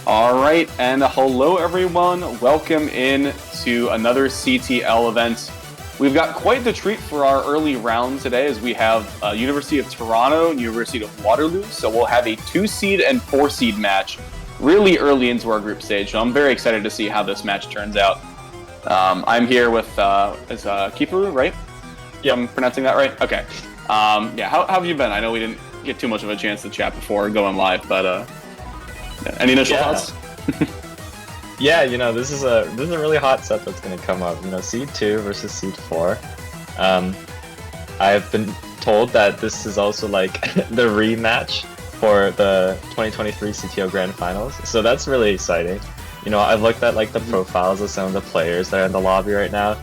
All right, and hello everyone. Welcome in to another CTL event. We've got quite the treat for our early round today, as we have University of Toronto and University of Waterloo. So we'll have a 2-seed and 4-seed match really early into our group stage. So I'm very excited to see how this match turns out. I'm here with Kipuru, right? Yeah, I'm pronouncing that right? Okay. Yeah, how have you been? I know we didn't get too much of a chance to chat before going live, but any initial thoughts? Yeah, this is a really hot set that's going to come up. Seed 2 versus Seed 4. I've been told that this is also like the rematch for the 2023 CTO Grand Finals, so that's really exciting. I've looked at like the profiles of some of the players that are in the lobby right now,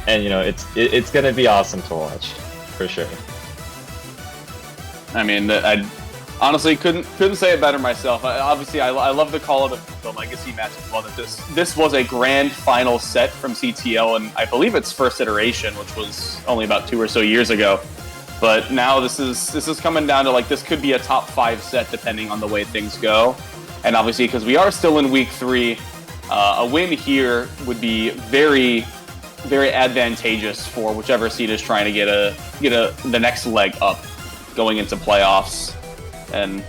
and it's going to be awesome to watch for sure. I mean, I honestly couldn't say it better myself. Obviously, I love the call of the Legacy match as well. That this was a grand final set from CTL, and I believe its first iteration, which was only about 2 or so years ago. But now this is coming down to like this could be a top 5 set depending on the way things go. And obviously, because we are still in week 3, a win here would be very, very advantageous for whichever seed is trying to get the next leg up going into playoffs. And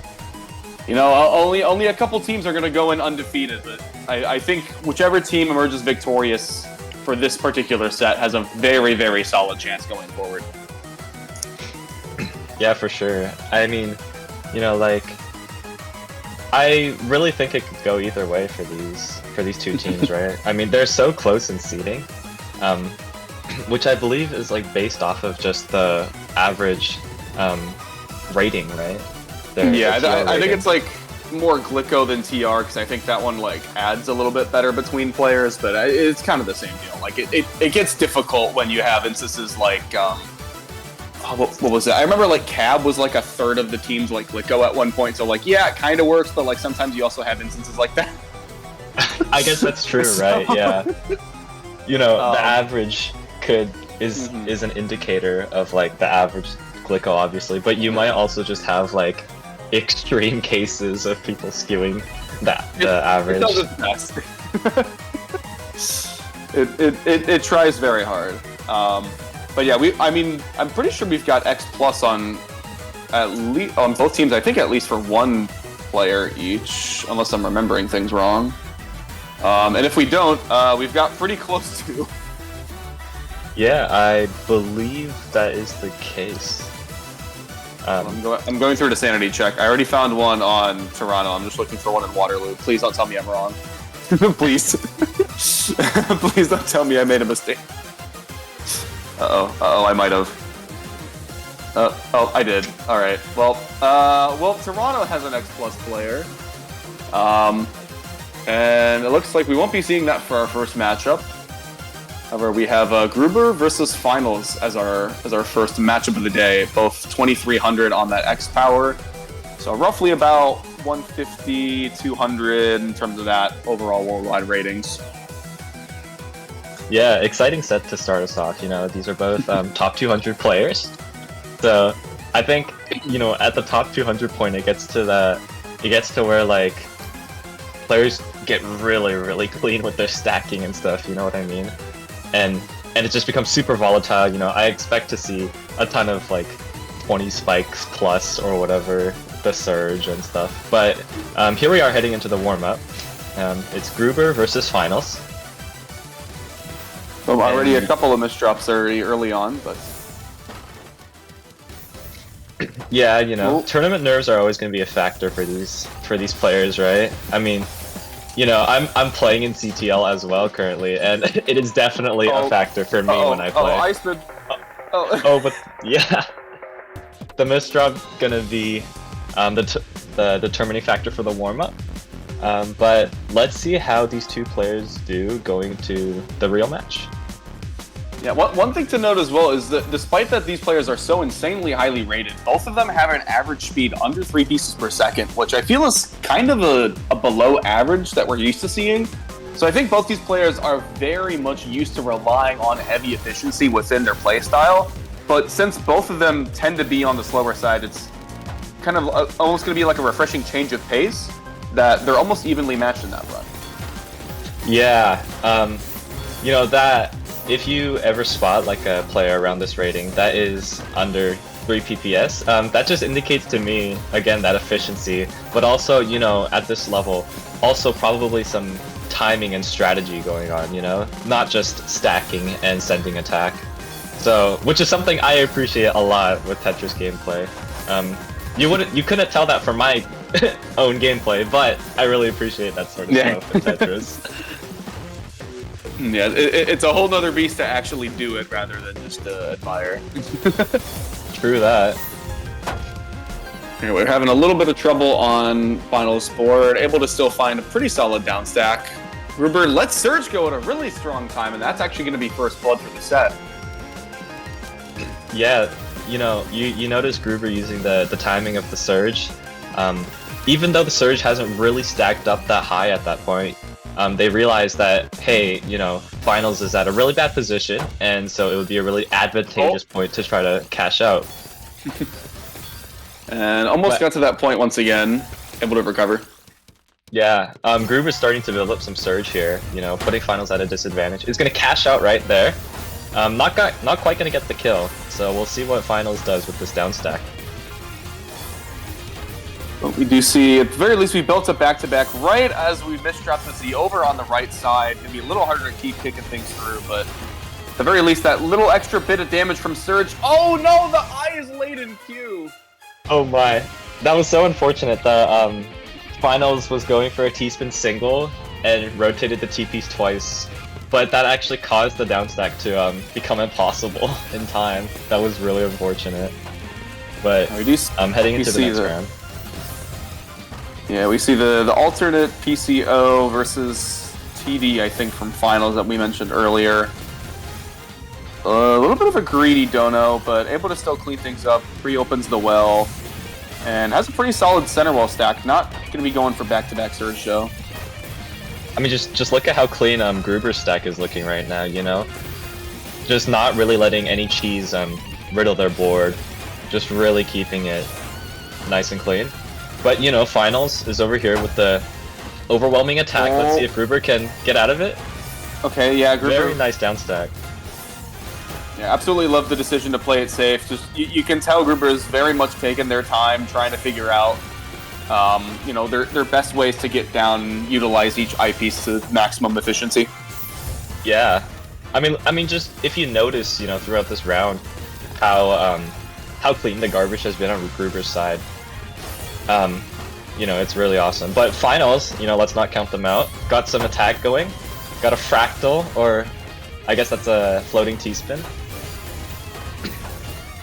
only a couple teams are going to go in undefeated, but I think whichever team emerges victorious for this particular set has a very, very solid chance going forward. Yeah, for sure. I mean, I really think it could go either way for these two teams, right? I mean, they're so close in seeding, which I believe is like based off of just the average rating, right? I think it's like more Glico than TR, because I think that one like adds a little bit better between players, but it's kind of the same deal. Like it gets difficult when you have instances like what was it? I remember like Cab was like a third of the teams like Glico at one point, so like yeah, it kind of works, but like sometimes you also have instances like that. I guess that's true, right? Yeah. The average is an indicator of like the average Glico, obviously, but you might also just have like extreme cases of people skewing the average. It tries very hard. But yeah, I mean, I'm pretty sure we've got X plus on at least on both teams. I think at least for one player each, unless I'm remembering things wrong. And if we don't, we've got pretty close to. Yeah, I believe that is the case. I'm going through the sanity check. I already found one on Toronto. I'm just looking for one in Waterloo. Please don't tell me I'm wrong. Please. Please don't tell me I made a mistake. Uh-oh, I might have. Oh, I did. Alright. Well, Toronto has an X Plus player. And it looks like we won't be seeing that for our first matchup. However, we have Gruber versus Finals as our first matchup of the day. Both 2300 on that X power, so roughly about 150, 200 in terms of that overall worldwide ratings. Yeah, exciting set to start us off. You know, these are both top 200 players. So I think, you know, at the top 200 point, it gets to where like players get really, really clean with their stacking and stuff. You know what I mean? And it just becomes super volatile. You know, I expect to see a ton of like 20 spikes plus or whatever, the surge and stuff. But here we are heading into the warm-up. It's Gruber versus Finals. Well, already a couple of misdrops early on, but yeah, you know, tournament nerves are always going to be a factor for these players, right? I mean, you know, I'm playing in CTL as well currently, and it is definitely a factor for me when I play. But yeah, the misdrop gonna be the determining factor for the warm up. But let's see how these two players do going to the real match. Yeah, one thing to note as well is that despite that these players are so insanely highly rated, both of them have an average speed under 3 pieces per second, which I feel is kind of a below average that we're used to seeing. So I think both these players are very much used to relying on heavy efficiency within their playstyle, but since both of them tend to be on the slower side, it's kind of almost going to be like a refreshing change of pace that they're almost evenly matched in that run. Yeah, you know, that if you ever spot like a player around this rating that is under 3 PPS, that just indicates to me, again, that efficiency, but also, you know, at this level, also probably some timing and strategy going on, you know? Not just stacking and sending attack. So, which is something I appreciate a lot with Tetris gameplay. You couldn't tell that from my own gameplay, but I really appreciate that sort of stuff in Tetris. Yeah, it's a whole nother beast to actually do it rather than just admire. True that. Here, we're having a little bit of trouble on Finals board, able to still find a pretty solid down stack. Gruber lets Surge go at a really strong time, and that's actually going to be first blood for the set. Yeah, you know, you notice Gruber using the timing of the Surge. Even though the Surge hasn't really stacked up that high at that point, they realize that, hey, you know, Finals is at a really bad position, and so it would be a really advantageous point to try to cash out. And almost got to that point once again, able to recover. Yeah, Gruber's starting to build up some Surge here, you know, putting Finals at a disadvantage. He's going to cash out right there. Not quite going to get the kill, so we'll see what Finals does with this down stack. But we do see, at the very least, we built a back-to-back right as we misdropped the Z over on the right side. It's going to be a little harder to keep kicking things through, but at the very least, that little extra bit of damage from Surge. Oh no, the eye is late in Q! Oh my. That was so unfortunate. The Finals was going for a T-spin single and rotated the T-piece twice, but that actually caused the downstack to become impossible in time. That was really unfortunate. But I'm heading into the next round. Yeah, we see the alternate PCO versus TD, I think, from Finals that we mentioned earlier. A little bit of a greedy dono, but able to still clean things up, reopens the well, and has a pretty solid center well stack. Not going to be going for back-to-back Surge, though. I mean, just look at how clean Gruber's stack is looking right now, you know? Just not really letting any cheese riddle their board. Just really keeping it nice and clean. But, you know, Finals is over here with the overwhelming attack. Let's see if Gruber can get out of it. Okay, yeah, Gruber. Very nice down stack. Yeah, absolutely love the decision to play it safe. Just you can tell Gruber is very much taking their time trying to figure out, their best ways to get down and utilize each eyepiece to maximum efficiency. Yeah, I mean, just if you notice, throughout this round, how clean the garbage has been on Gruber's side. It's really awesome. But finals, let's not count them out. Got some attack going. Got a fractal, or I guess that's a floating T-spin.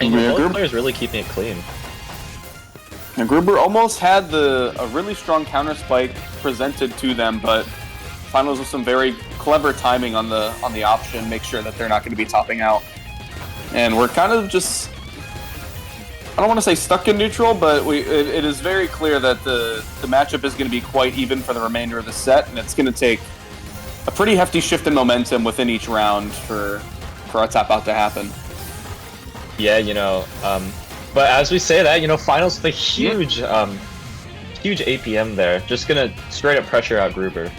And both players really keeping it clean. And Gruber almost had a really strong counter spike presented to them, but finals with some very clever timing on the option, make sure that they're not going to be topping out. And we're kind of just, I don't want to say stuck in neutral, but it is very clear that the matchup is going to be quite even for the remainder of the set, and it's going to take a pretty hefty shift in momentum within each round for a tap out to happen. Yeah, but as we say that, finals with a huge APM there, just gonna straight up pressure out Gruber.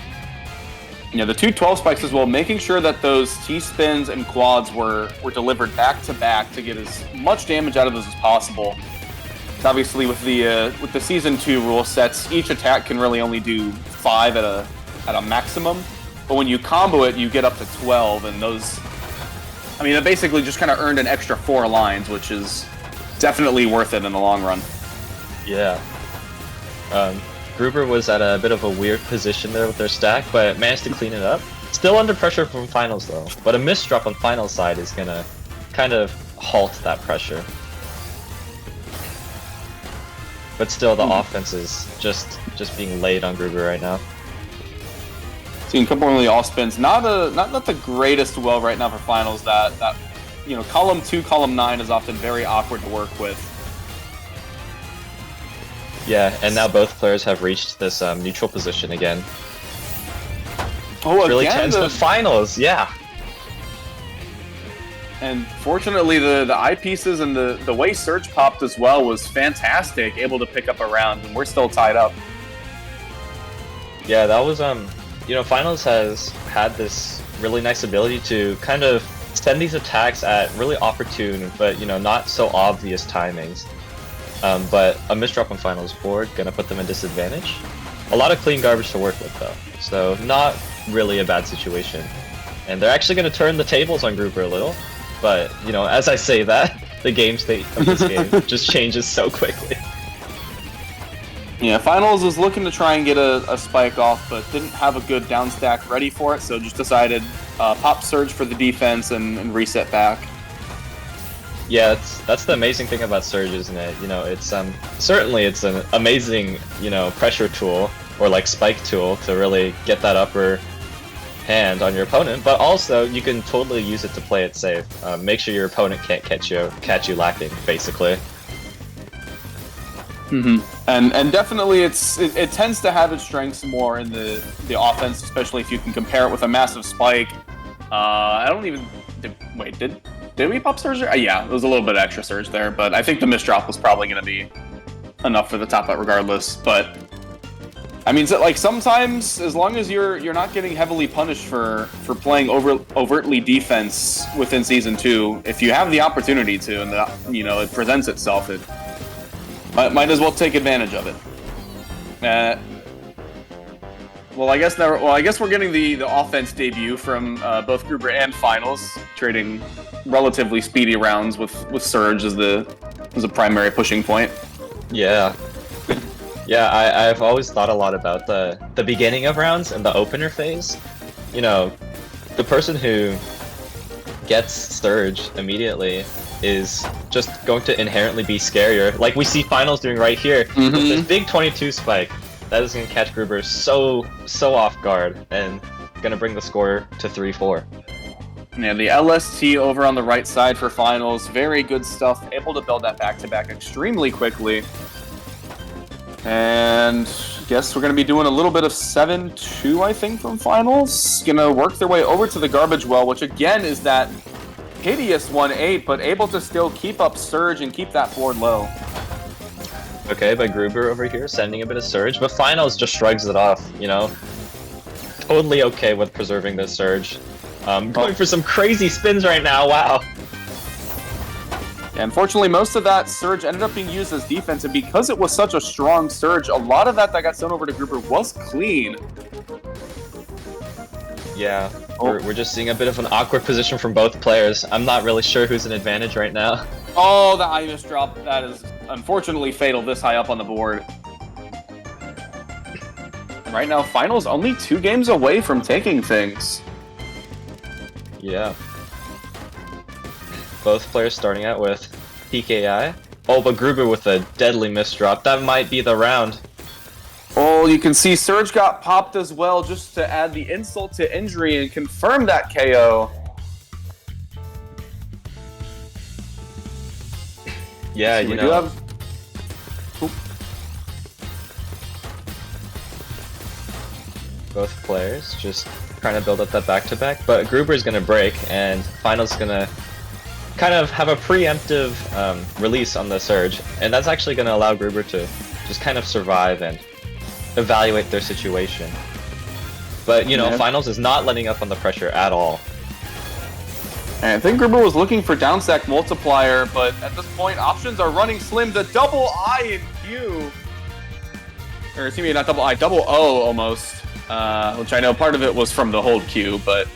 The two 12 spikes as well, making sure that those T-spins and quads were delivered back to back to get as much damage out of those as possible. Obviously, with the Season 2 rule sets, each attack can really only do 5 at a maximum, but when you combo it, you get up to 12, and those, it basically just kind of earned an extra 4 lines, which is definitely worth it in the long run. Yeah. Gruber was at a bit of a weird position there with their stack, but managed to clean it up. Still under pressure from finals though, but a misdrop on finals side is gonna kind of halt that pressure. But still, the offense is just being laid on Gruber right now. Seeing a couple early off spins, not the greatest well right now for finals. That column 2, column 9 is often very awkward to work with. Yeah, and now both players have reached this neutral position again. Oh, it's really again, tense to finals, yeah. And fortunately, the eyepieces and the way Surge popped as well was fantastic, able to pick up a round, and we're still tied up. Yeah, that was finals has had this really nice ability to kind of send these attacks at really opportune, but not so obvious timings. But a misdrop on finals board gonna put them in disadvantage. A lot of clean garbage to work with though, so not really a bad situation. And they're actually gonna turn the tables on Gruber a little, but as I say that, the game state of this game just changes so quickly. Yeah, finals was looking to try and get a spike off, but didn't have a good down stack ready for it, so just decided pop Surge for the defense and reset back. Yeah, that's the amazing thing about Surge, isn't it? It's certainly it's an amazing pressure tool or like spike tool to really get that upper hand on your opponent, but also you can totally use it to play it safe. Make sure your opponent can't catch you lacking, basically. Mm-hmm. And definitely it tends to have its strengths more in the offense, especially if you can compare it with a massive spike. Did we pop Surge there? Yeah, there was a little bit of extra Surge there, but I think the misdrop was probably going to be enough for the top out regardless. But sometimes, as long as you're not getting heavily punished for playing overtly defense within Season 2, if you have the opportunity to, and it presents itself, it might as well take advantage of it. I guess we're getting the offense debut from both Gruber and finals, trading relatively speedy rounds with Surge as a primary pushing point. Yeah. Yeah, I've always thought a lot about the beginning of rounds and the opener phase. The person who gets Surge immediatly is just going to inherently be scarier. Like we see finals doing right here. Mm-hmm. With this big 22 spike, that is going to catch Gruber so off guard and going to bring the score to 3-4. Yeah, the LST over on the right side for finals, very good stuff. Able to build that back-to-back extremely quickly. And I guess we're going to be doing a little bit of 7-2, I think, from finals. Going to work their way over to the garbage well, which again is that hideous 1-8, but able to still keep up Surge and keep that board low. Okay, but Gruber over here sending a bit of Surge, but finals just shrugs it off, Totally okay with preserving this Surge. Going for some crazy spins right now, wow. Yeah, unfortunately, most of that surge ended up being used as defense, and because it was such a strong surge, a lot of that got sent over to Gruber was clean. Yeah, we're just seeing a bit of an awkward position from both players. I'm not really sure who's in advantage right now. Oh, the Ibis drop. That is unfortunately fatal this high up on the board. And right now, Finals only 2 games away from taking things. Yeah. Both players starting out with PKI. Oh, but Gruber with a deadly misdrop. That might be the round. Oh, you can see Surge got popped as well, just to add the insult to injury and confirm that KO. Yeah, so you know. Both players just trying to build up that back-to-back, but Gruber's going to break, and Final's going to kind of have a preemptive release on the surge, and that's actually going to allow Gruber to just kind of survive and evaluate their situation. But, you know, Finals is not letting up on the pressure at all. And I think Gruber was looking for downstack multiplier, but at this point, options are running slim. The double I in Q, or excuse me, not double I, double O almost, which I know part of it was from the hold Q, but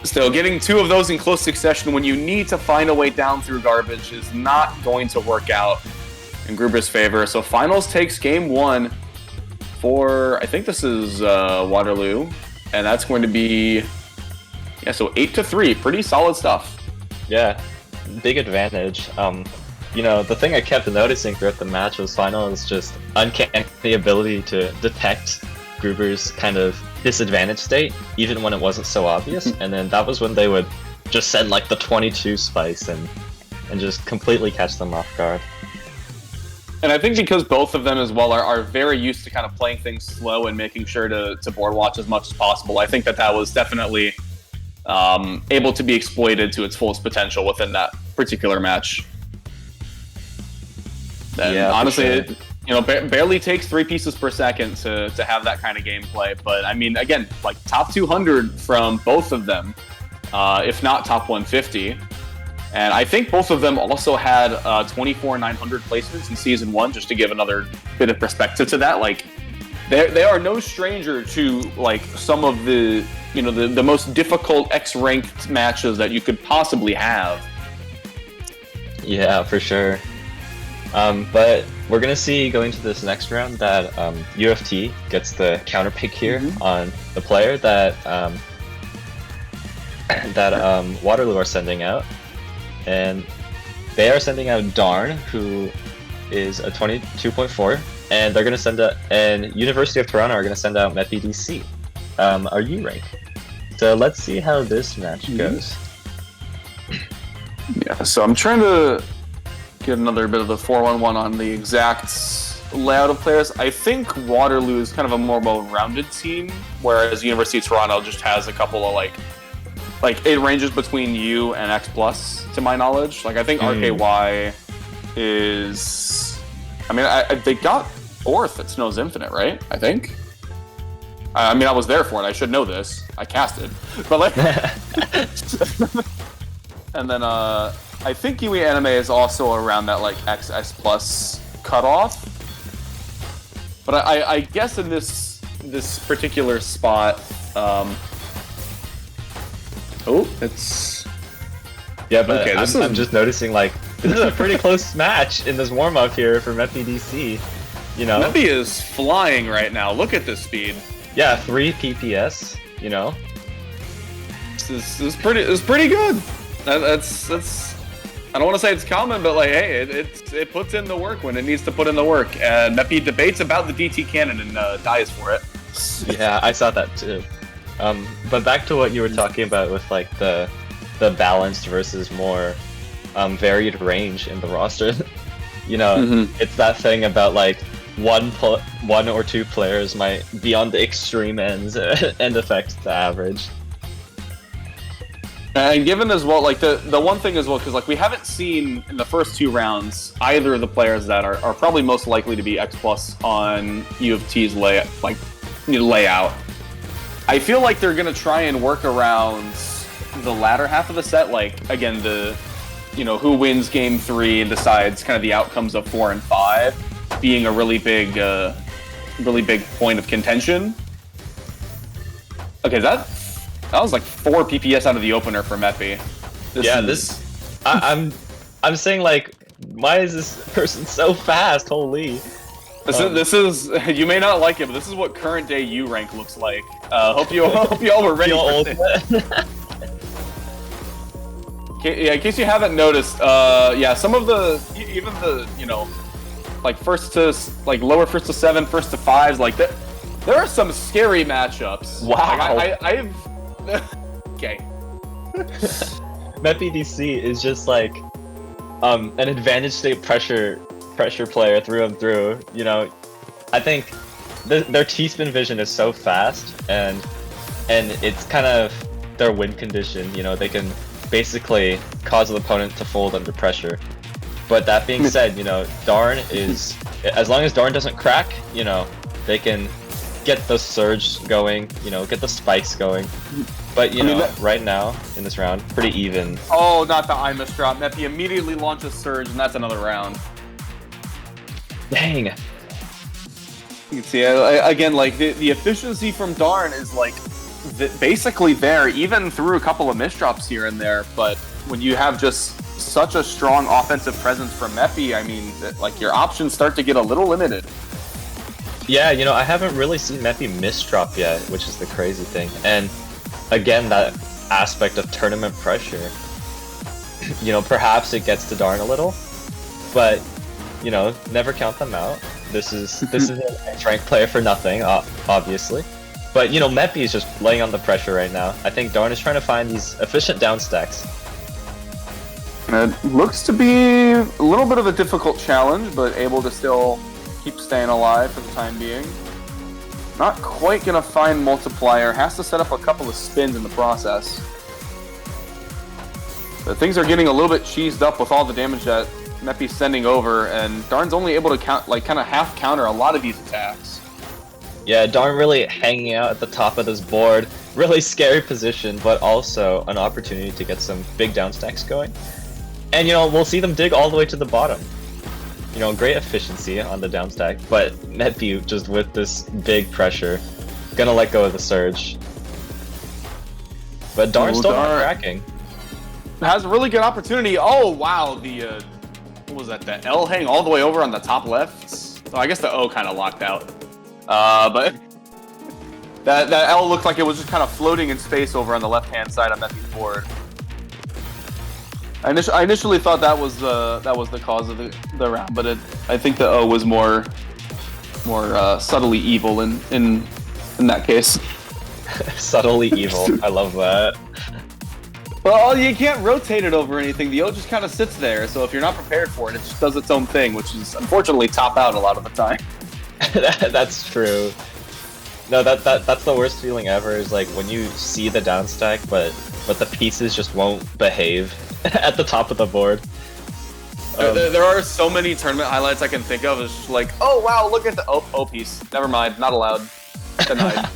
still, getting 2 of those in close succession when you need to find a way down through garbage is not going to work out in Gruber's favor. So Finals takes game 1 for, I think this is Waterloo, and that's going to be, yeah, so 8-3, pretty solid stuff. Yeah, big advantage. You know, the thing I kept noticing throughout the match was Finals just uncanny ability to detect Gruber's kind of disadvantaged state, even when it wasn't so obvious, and then that was when they would just send like the 22 spice and just completely catch them off guard. And I think because both of them as well are very used to kind of playing things slow and making sure to board watch as much as possible, I think that was definitely able to be exploited to its fullest potential within that particular match. And yeah, honestly, sure. it, you know, barely takes 3 pieces per second to have that kind of gameplay. But I mean, again, like top 200 from both of them, if not top 150. And I think both of them also had 24,900 placements in Season 1, just to give another bit of perspective to that. Like, they are no stranger to, like, some of the, you know, the most difficult X-ranked matches that you could possibly have. Yeah, for sure. But we're going to see going to this next round that Uoft gets the counter pick here on the player that Waterloo are sending out. And they are sending out Darn, who is a 22.4, and they're going to send out, and University of Toronto are going to send out MEPDC, our U rank. So let's see how this match goes. Yeah, so I'm trying to get another bit of the 4-1-1 on the exact layout of players. I think Waterloo is kind of a more well-rounded team, whereas University of Toronto just has a couple of like it ranges between U and X plus, to my knowledge. Like, I think RKY is, I mean, they got 4th at Snow's Infinite, right? I think. I mean, I was there for it. I should know this. I casted, but like, and then I think Yui Anime is also around that like XS plus cutoff. But I guess in this particular spot. Oh, it's... Yeah, but okay, I'm just noticing, like, this is a pretty close match in this warm-up here for MEPDC, you know? Meppy is flying right now. Look at this speed. Yeah, 3 PPS, you know? This is pretty good. That's I don't want to say it's common, but like, hey, it puts in the work when it needs to put in the work. And Meppy debates about the DT cannon and dies for it. Yeah, I saw that too. But back to what you were talking about with like the balanced versus more varied range in the roster. You know, it's that thing about like one or 2 players might be on the extreme ends and affect the average. And given as well, like the one thing as well, because like we haven't seen in the first 2 rounds either of the players that are probably most likely to be X plus on U of T's layout. I feel like they're gonna try and work around the latter half of the set. Like again, the who wins game 3 and decides kind of the outcomes of 4 and 5 being a really big point of contention. Okay, that was like 4 PPS out of the opener for Meppy. I'm saying, like, why is this person so fast? Holy. This is you may not like it, but this is what current day U rank looks like. Hope you all were ready for this. In case you haven't noticed, some of even the like lower first to 7, first to 5s, like that. There are some scary matchups. Wow. Like, I've okay. Meppy DC is just like an advantage state pressure player through and through. I think their T-spin vision is so fast, and it's kind of their win condition. They can basically cause the opponent to fold under pressure. But that being said, Darn is, as long as Darn doesn't crack, they can get the surge going, get the spikes going. But right now in this round, pretty even. Oh, not the Imus drop. Meppy immediately launches surge, and that's another round. Dang. You can see again, like the efficiency from Darn is like basically there, even through a couple of misdrops here and there. But when you have just such a strong offensive presence from Meppy, I mean, like your options start to get a little limited. Yeah, I haven't really seen Meppy misdrop yet, which is the crazy thing. And again, that aspect of tournament pressure, perhaps it gets to Darn a little, but never count them out. This is an ranked player for nothing, obviously. But Meppy is just laying on the pressure right now. I think Darn is trying to find these efficient down stacks. It looks to be a little bit of a difficult challenge, but able to still keep staying alive for the time being. Not quite gonna find multiplier. Has to set up a couple of spins in the process. But things are getting a little bit cheesed up with all the damage that Meppy's sending over, and Darn's only able to kind of half counter a lot of these attacks. Yeah, Darn really hanging out at the top of this board. Really scary position, but also an opportunity to get some big down stacks going. And we'll see them dig all the way to the bottom. Great efficiency on the down stack, but Meppy just with this big pressure, gonna let go of the surge. But Darn's still not cracking. Has a really good opportunity. Oh wow, the what was that? The L hang all the way over on the top left. So I guess the O kind of locked out. But that L looked like it was just kind of floating in space over on the left-hand side of Meppy's board. I initially thought that was the cause of the round, but I think the O was more subtly evil in that case. Subtly evil. I love that. Well, you can't rotate it over anything. The O just kind of sits there, so if you're not prepared for it, it just does its own thing, which is unfortunately top out a lot of the time. That's true. No, that's the worst feeling ever, is like when you see the down stack, but the pieces just won't behave at the top of the board. There are so many tournament highlights I can think of. It's just like, oh wow, look at the O piece. Never mind, not allowed. Denied.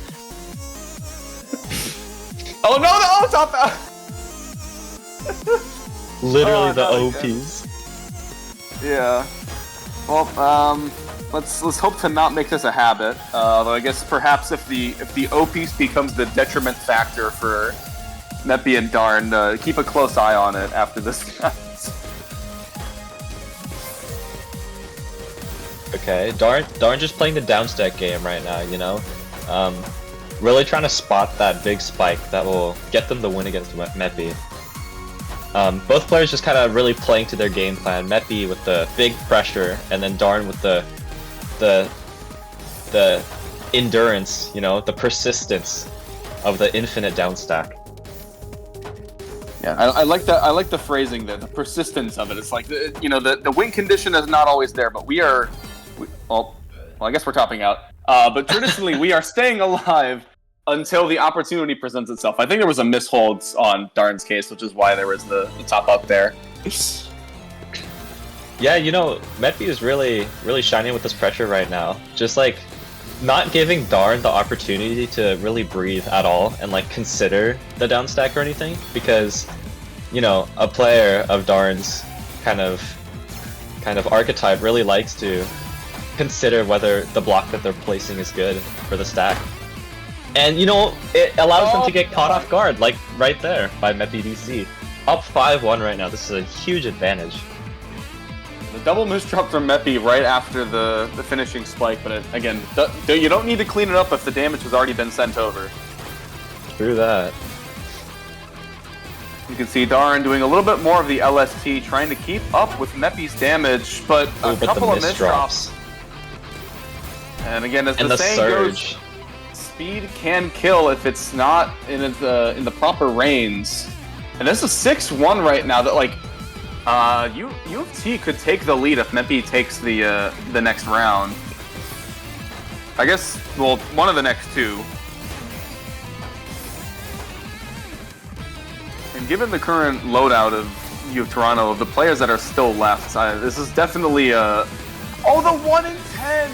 Oh no, the O top out! Literally the OPs. Yeah. Well, let's hope to not make this a habit. Though I guess perhaps if the O piece becomes the detriment factor for Meppy and Darn, keep a close eye on it after this. Okay, Darn just playing the downstack game right now. Really trying to spot that big spike that will get them the win against Meppy. Both players just kind of really playing to their game plan. Meppy with the big pressure, and then Darn with the endurance, the persistence of the infinite downstack. Yeah, I like that. I like the phrasing there, the persistence of it. It's like the win condition is not always there, but well, I guess we're topping out. But traditionally, we are staying alive until the opportunity presents itself. I think there was a mishold on Darn's case, which is why there was the top up there. Yeah, Meppy is really shining with this pressure right now. Just like not giving Darn the opportunity to really breathe at all and like consider the down stack or anything, because you know, a player of Darn's kind of archetype really likes to consider whether the block that they're placing is good for the stack. And you know, it allows them to get caught off guard, like right there by MEPDC. Up 5-1 right now. This is a huge advantage. The double misdrop from Meppy right after the finishing spike, but again, you don't need to clean it up if the damage has already been sent over. True that. You can see Darn doing a little bit more of the LST, trying to keep up with Meppy's damage, but a couple of misdrops. And again, as the saying goes, speed can kill if it's not in the proper reins. And this is 6-1 right now. That like, Uoft could take the lead if Meppy takes the next round. I guess, well, one of the next two. And given the current loadout of Uoft Toronto, of the players that are still left, this is definitely a... Oh, the 1 in 10!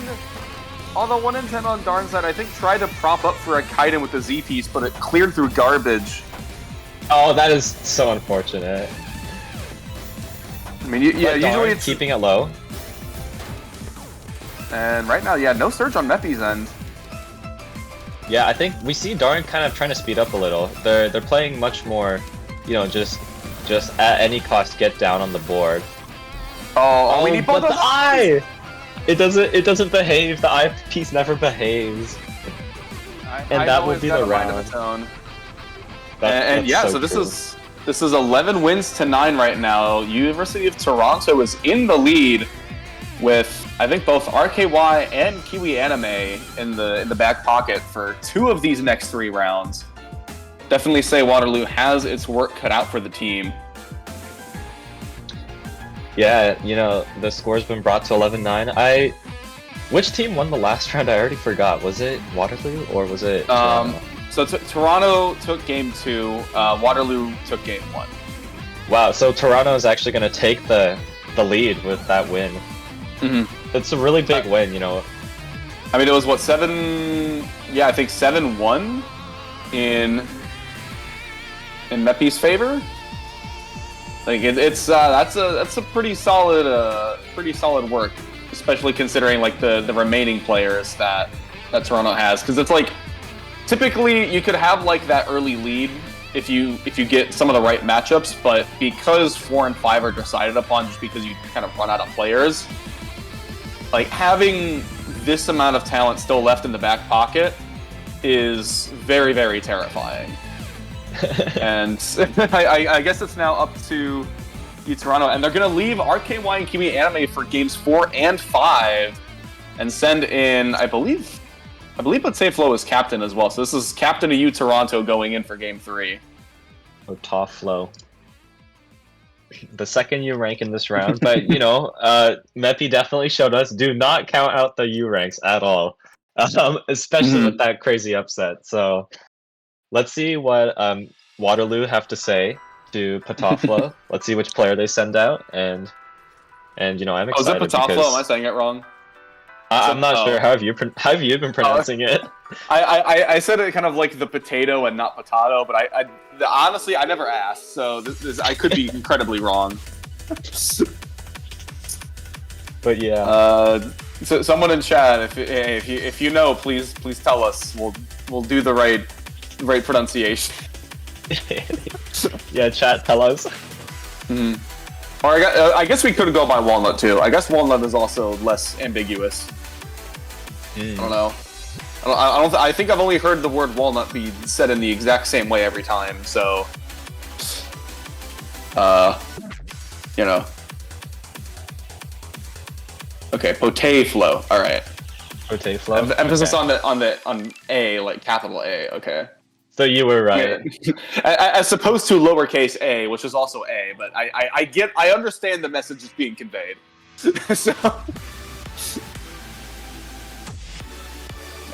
Oh, the 1 in 10 on Darn's side, I think, tried to prop up for a Kaiden with the Z-piece, but it cleared through garbage. Oh, that is so unfortunate. I mean, yeah, usually it's... keeping it low. And right now, yeah, no surge on Meppy's end. Yeah, I think we see Darn kind of trying to speed up a little. They're playing much more, you know, just at any cost get down on the board. Oh, we need both but the eye! It doesn't behave. The eye piece never behaves. And that will be the round. And yeah, so this is 11 wins to 9 right now. University of Toronto is in the lead with, I think, both RKY and Kiwi Anime in the back pocket for 2 of these next 3 rounds. Definitely say Waterloo has its work cut out for the team. Yeah, you know, the score's been brought to 11-9. Which team won the last round? I already forgot. Was it Waterloo or was it Toronto? So Toronto took game 2, Waterloo took game 1. Wow, so Toronto is actually going to take the lead with that win. Mm-hmm. It's a really big win, you know. I mean, it was what, 7? Yeah, I think 7-1 in Meppy's favor. Like that's a pretty solid work, especially considering like the remaining players that Toronto has, because it's like typically you could have like that early lead if you get some of the right matchups, but because 4 and 5 are decided upon just because you kind of run out of players, like having this amount of talent still left in the back pocket is very, very terrifying. And I guess it's now up to Toronto, and they're going to leave RKY and Kiwi Anime for games 4 and 5 and send in, I believe Flow is captain as well. So this is captain of U Toronto going in for game 3. Oh, tough Flow. The second U rank in this round, but you know, Meppy definitely showed us do not count out the U ranks at all, especially with that crazy upset. So let's see what Waterloo have to say to Pataflo. Let's see which player they send out, and you know, I'm excited. Oh, is it Pataflo? Am I saying it wrong? I'm not sure. How have you been pronouncing it? I said it kind of like the potato and not potato, but honestly I never asked, so I could be incredibly wrong. But yeah. So someone in chat, if you know, please tell us. We'll do the right pronunciation. Yeah, chat, tell us. Mm-hmm. Or I guess we could go by Walnut too. I guess Walnut is also less ambiguous. I don't know. I think I've only heard the word walnut be said in the exact same way every time. So, you know. Okay, Potaflo. All right. Potaflo. Emphasis on A, like capital A. Okay. So you were right. Yeah. As opposed to lowercase a, which is also A, but I understand the message is being conveyed. So.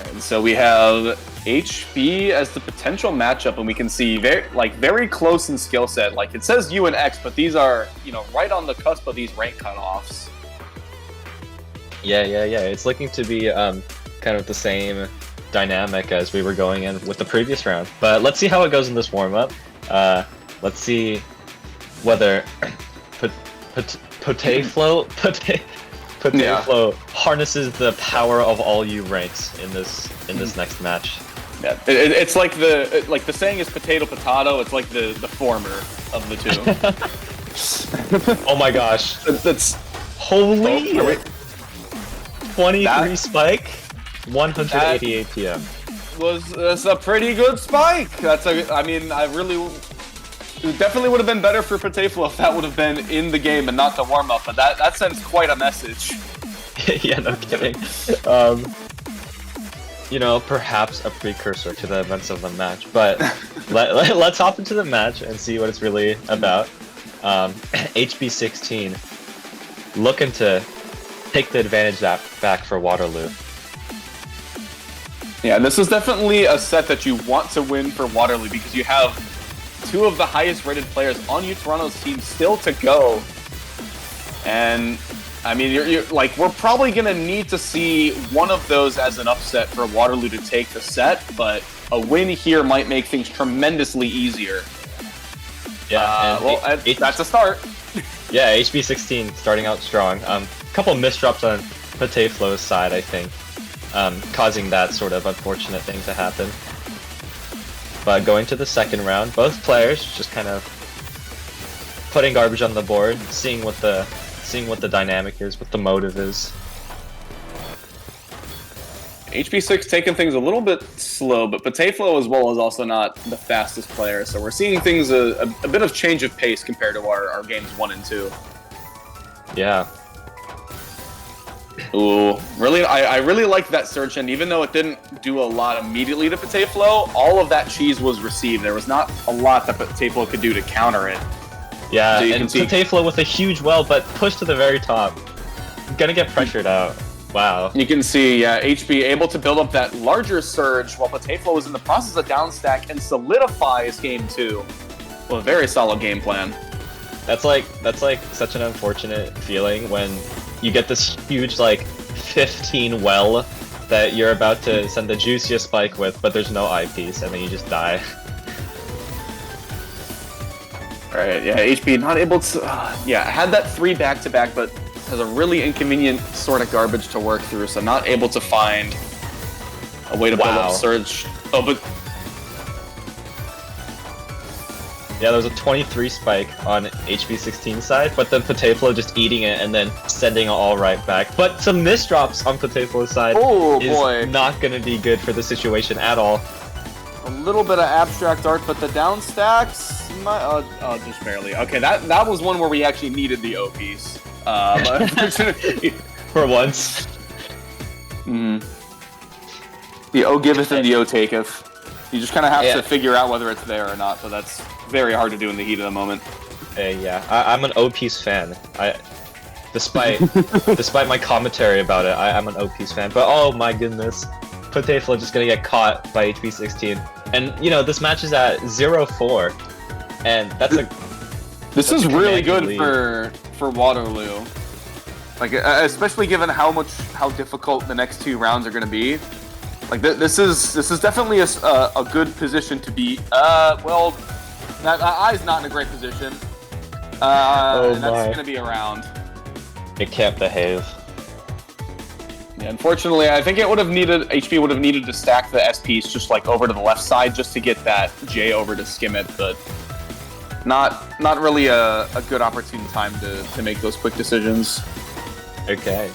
And so we have HB as the potential matchup, and we can see very close in skill set. Like it says U and X, but these are, you know, right on the cusp of these rank cutoffs. Yeah. It's looking to be kind of the same dynamic as we were going in with the previous round. But let's see how it goes in this warm-up. Let's see whether Potaflow harnesses the power of all you ranks in this next match. Yeah, it's like the saying is potato. It's like the former of the two. Oh my gosh, That's holy! Oh, 23 spike, 188 PM. That's a pretty good spike. I mean, it definitely would have been better for Potaflo if that would have been in the game and not the warm up. But that sends quite a message. Yeah, no kidding. You know, perhaps a precursor to the events of the match. But let's hop into the match and see what it's really about. HB16 looking to take the advantage back for Waterloo. Yeah, this is definitely a set that you want to win for Waterloo because you have two of the highest rated players on Toronto's team still to go. And I mean, you're like, we're probably gonna need to see one of those as an upset for Waterloo to take the set, but a win here might make things tremendously easier. Yeah, that's a start. Yeah, HB16 starting out strong. Couple misdrops on Potaflo's side, I think, causing that sort of unfortunate thing to happen. But going to the second round, both players just kind of putting garbage on the board, seeing what the dynamic is, what the motive is. HB6 taking things a little bit slow, but Potaflo as well is also not the fastest player, so we're seeing things a bit of change of pace compared to our games 1 and 2. Yeah. Ooh, really, I really liked that surge, and even though it didn't do a lot immediately to Potaflo, all of that cheese was received. There was not a lot that Potaflo could do to counter it. Yeah, so and Potaflo with a huge well, but pushed to the very top. Gonna get pressured out. Wow. You can see HB able to build up that larger surge while Potaflo was in the process of downstack and solidify his game 2. Well, a very solid game plan. That's like such an unfortunate feeling when you get this huge like 15 well that you're about to send the juiciest spike with, but there's no eyepiece, and then you just die. Alright, yeah, HB not able to... had that 3 back-to-back, but has a really inconvenient sort of garbage to work through, so not able to find a way to build up surge. Oh, but... Yeah, there was a 23 spike on HB16 side, but then Potaflo just eating it and then sending it all right back. But some misdrops on Potaflo's side is not going to be good for the situation at all. A little bit of abstract art, but the downstacks... just barely. Okay, that was one where we actually needed the O piece. But unfortunately... For once. The O giveth and the O taketh. You just kind of have to figure out whether it's there or not, so that's very hard to do in the heat of the moment. I'm an O-piece fan. Despite my commentary about it, I'm an O-piece fan. But oh my goodness, Potaflo just gonna get caught by HB16. And you know, this match is at 0-4, and This is really good for Waterloo. Like, especially given how difficult the next 2 rounds are going to be. Like, this is definitely a good position to be. Well, I's not in a great position. And that's going to be around. It can't behave. Yeah, unfortunately, I think HP would have needed to stack the SPs just like over to the left side just to get that J over to skim it, but not really a good opportune time to make those quick decisions. Okay,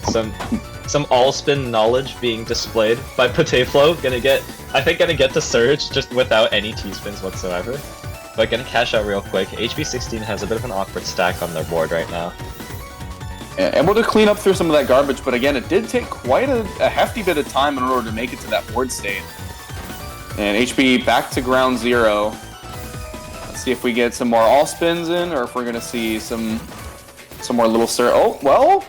some all-spin knowledge being displayed by Potaflo. Gonna get the surge just without any T-spins whatsoever. But gonna cash out real quick. HB16 has a bit of an awkward stack on their board right now. Yeah, able to clean up through some of that garbage, but again, it did take quite a hefty bit of time in order to make it to that board state. And HB back to ground 0. Let's see if we get some more all spins in, or if we're gonna see some more little surge. Oh, well.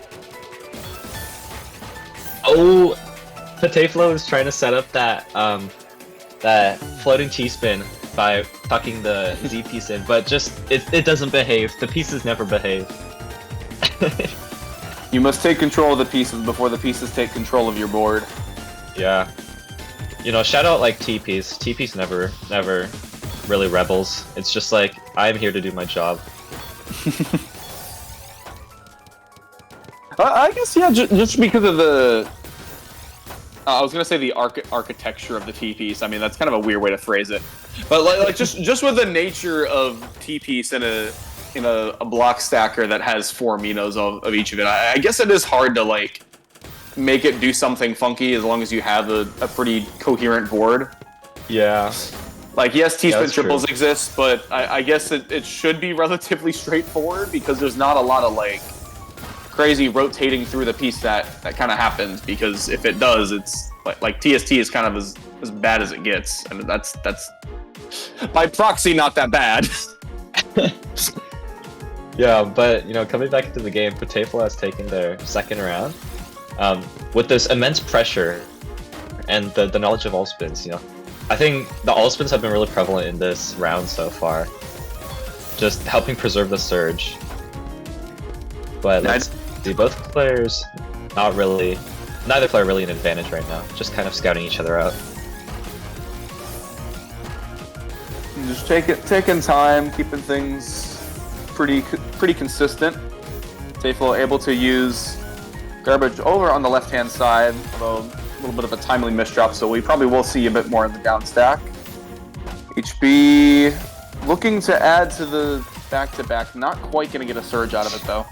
Oh, Potaflo is trying to set up that floating T-spin by tucking the Z piece in, but just it doesn't behave. The pieces never behave. You must take control of the pieces before the pieces take control of your board. Yeah. You know, shout out like T-piece. T-piece never really rebels. It's just like, I'm here to do my job. I guess, yeah, just because of the... I was gonna say the architecture of the T-piece. I mean, that's kind of a weird way to phrase it. But like just with the nature of T-piece in a block stacker that has 4 Minos of each of it, I guess it is hard to like make it do something funky as long as you have a pretty coherent board. Yeah. Like, yes, T-spin triples true. exist, but I guess it should be relatively straightforward because there's not a lot of like crazy rotating through the piece that kind of happens, because if it does, it's like TST is kind of as bad as it gets, and that's by proxy not that bad. Yeah, but you know, coming back into the game, Potafel has taken their second round with this immense pressure and the knowledge of all spins. You know, I think the all spins have been really prevalent in this round so far, just helping preserve the surge. But let's see, both players neither player really an advantage right now, just kind of scouting each other out. Just taking time, keeping things pretty consistent. Potafel able to use garbage over on the left-hand side, although a little bit of a timely misdrop, so we probably will see a bit more in the down stack. HB looking to add to the back-to-back, not quite going to get a surge out of it though.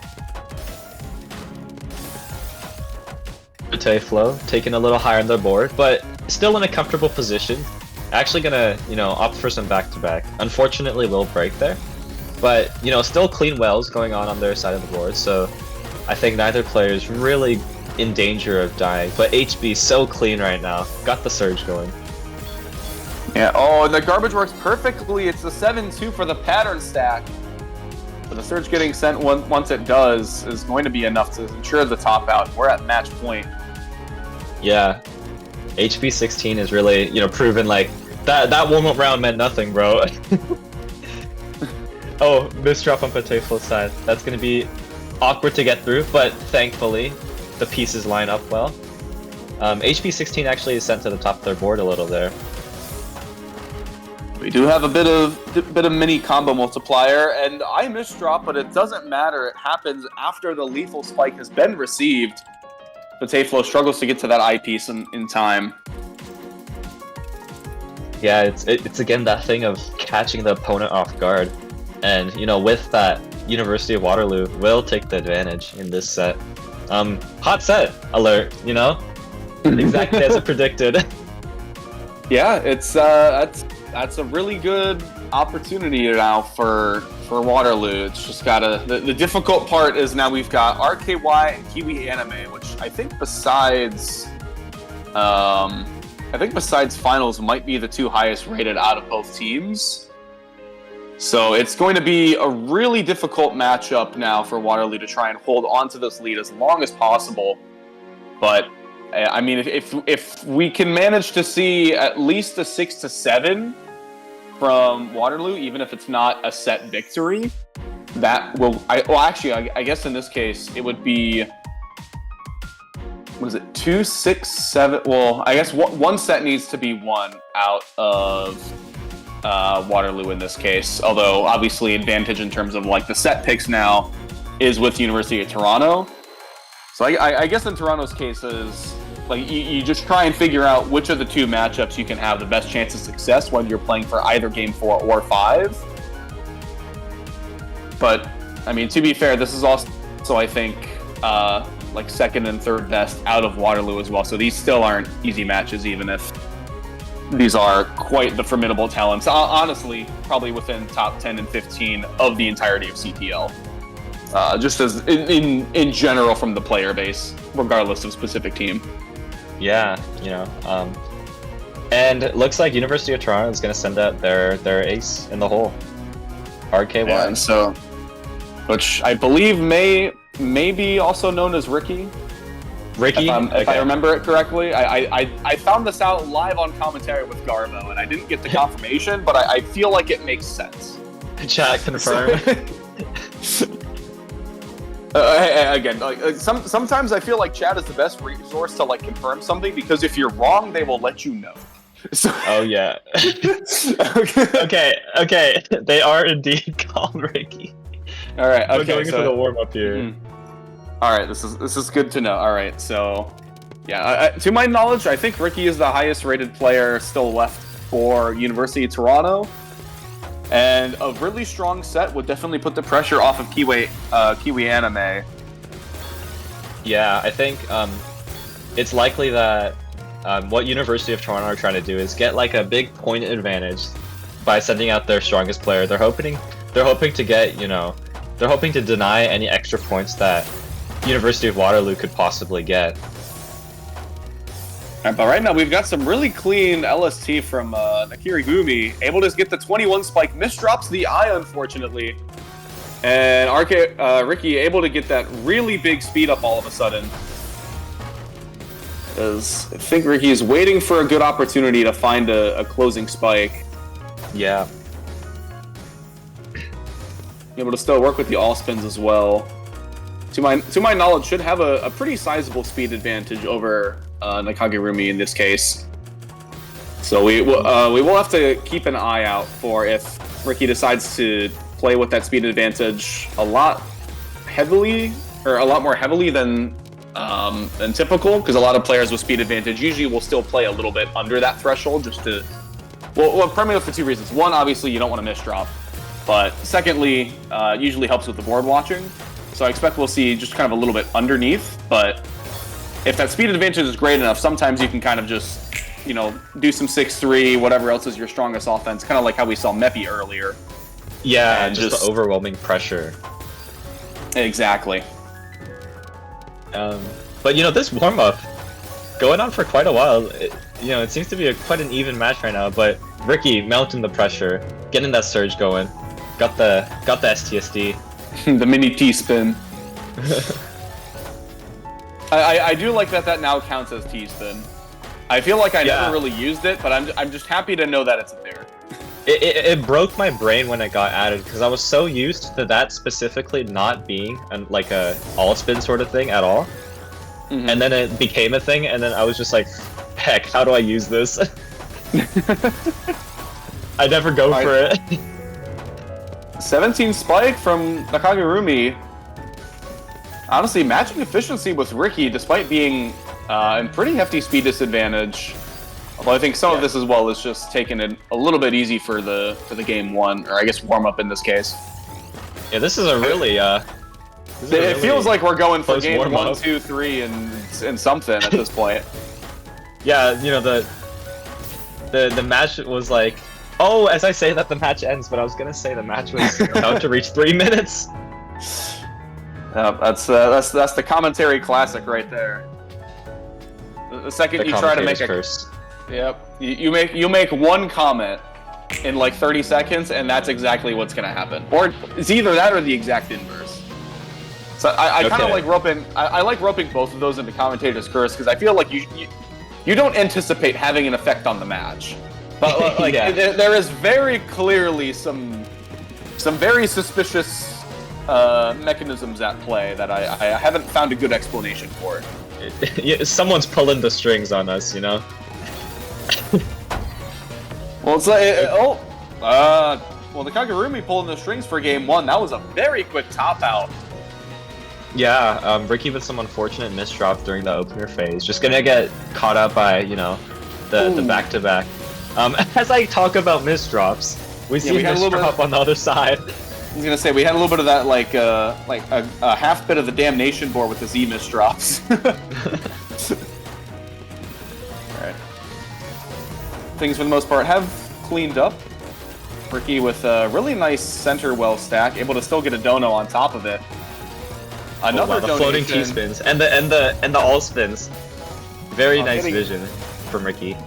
Potafel taking a little higher on their board, but still in a comfortable position. Actually gonna, you know, opt for some back-to-back. Unfortunately, will break there, but you know, still clean wells going on their side of the board. So I think neither player is really in danger of dying. But HB so clean right now, got the surge going. Yeah. Oh, and the garbage works perfectly. It's the 7-2 for the pattern stack. But the surge getting sent once it does is going to be enough to ensure the top out. We're at match point. Yeah, HB 16 is really, you know, proven like that warm-up round meant nothing, bro. Oh, misdrop on Potafel's side. That's gonna be awkward to get through, but thankfully the pieces line up well. HB 16 actually is sent to the top of their board a little there. We do have a bit of mini combo multiplier, and I misdrop, but it doesn't matter. It happens after the lethal spike has been received. Potafel struggles to get to that eyepiece in time. Yeah, it's again that thing of catching the opponent off guard, and you know, with that, University of Waterloo will take the advantage in this set. Hot set alert, you know, exactly as predicted. Yeah, it's that's a really good opportunity now for Waterloo. It's just gotta the difficult part is now we've got RKY and Kiwi Anime, which I think besides finals might be the 2 highest rated out of both teams. So it's going to be a really difficult matchup now for Waterloo to try and hold on to this lead as long as possible. But I mean, if we can manage to see at least a 6-7 from Waterloo, even if it's not a set victory, that will... I guess in this case, it would be... What is it? 2, 6, 7... Well, I guess one set needs to be won out of Waterloo in this case. Although, obviously, advantage in terms of like the set picks now is with University of Toronto. So I guess in Toronto's case is... Like, you just try and figure out which of the 2 matchups you can have the best chance of success, whether you're playing for either Game 4 or 5. But, I mean, to be fair, this is also, I think, like, second and third best out of Waterloo as well. So these still aren't easy matches, even if these are quite the formidable talents. Honestly, probably within top 10 and 15 of the entirety of CTL. Just as in general from the player base, regardless of specific team. Yeah, you know, and it looks like University of Toronto is going to send out their ace in the hole, RKY. Yeah, and so, which I believe may be also known as Ricky. Ricky, if I remember it correctly. I found this out live on commentary with Garbo, and I didn't get the confirmation, but I feel like it makes sense. Chat confirm. Again, sometimes I feel like chat is the best resource to like confirm something, because if you're wrong, they will let you know. So... Oh yeah. Okay. They are indeed called Ricky. All right. We're Okay. going into the warm up here. All right. This is good to know. All right. So, yeah. To my knowledge, I think Ricky is the highest rated player still left for University of Toronto, and a really strong set would definitely put the pressure off of Kiwi Anime. Yeah, I think it's likely that what University of Toronto are trying to do is get like a big point advantage by sending out their strongest player. They're hoping to get, they're hoping to deny any extra points that University of Waterloo could possibly get. But right now we've got some really clean LST from Nakirigumi, able to get the 21 spike, misdrops the eye unfortunately, and Ricky able to get that really big speed up all of a sudden. Because I think Ricky is waiting for a good opportunity to find a closing spike. Yeah. Able to still work with the all spins as well. To my knowledge, should have a pretty sizable speed advantage over Nakagurumi in this case. So we will have to keep an eye out for if Ricky decides to play with that speed advantage a lot more heavily than typical, because a lot of players with speed advantage usually will still play a little bit under that threshold just to, well primarily for two reasons. One, obviously you don't want to misdrop, but secondly, usually helps with the board watching. So I expect we'll see just kind of a little bit underneath, but if that speed advantage is great enough, sometimes you can kind of just, do some 6-3, whatever else is your strongest offense, kind of like how we saw Meppy earlier. Yeah, and just the overwhelming pressure. Exactly. But this warm-up, going on for quite a while, it seems to be quite an even match right now, but Ricky mounting the pressure, getting that surge going, got the STSD. The mini T-spin. I do like that now counts as T-spin. I feel like I never really used it, but I'm just happy to know that it's there. It broke my brain when it got added, because I was so used to that specifically not being like a all-spin sort of thing at all. Mm-hmm. And then it became a thing, and then I was just like, heck, how do I use this? I never go for it. 17 spike from Nakagurumi. Honestly, matching efficiency with Ricky, despite being in pretty hefty speed disadvantage. Although I think some of this as well is just taking it a little bit easy for the game one, or I guess warm up in this case. Yeah, this is a really. It feels like we're going for game 1, 2, 3, and something at this point. Yeah, the match was like. Oh, as I say that, the match ends, but I was gonna say the match was about to reach 3 minutes. That's the commentary classic right there. The second you try to make a curse. Yep, you make one comment in like 30 seconds, and that's exactly what's gonna happen. Or it's either that or the exact inverse. So I kind of like roping. I like roping both of those into commentator's curse because I feel like you don't anticipate having an effect on the match. But like, there is very clearly some very suspicious mechanisms at play that I haven't found a good explanation for. Someone's pulling the strings on us, Well, it's like well, the Kagurumi pulling the strings for game one. That was a very quick top out. Yeah, Ricky with some unfortunate misdrop during the opener phase. Just gonna get caught up by the back-to-back. As I talk about misdrops, we see misdrop on the other side. I was gonna say we had a little bit of that, like a half bit of the damnation board with the Z misdrops. All right, things for the most part have cleaned up. Ricky with a really nice center well stack, able to still get a dono on top of it. Another the floating T spins and the all spins. Very nice vision from Ricky.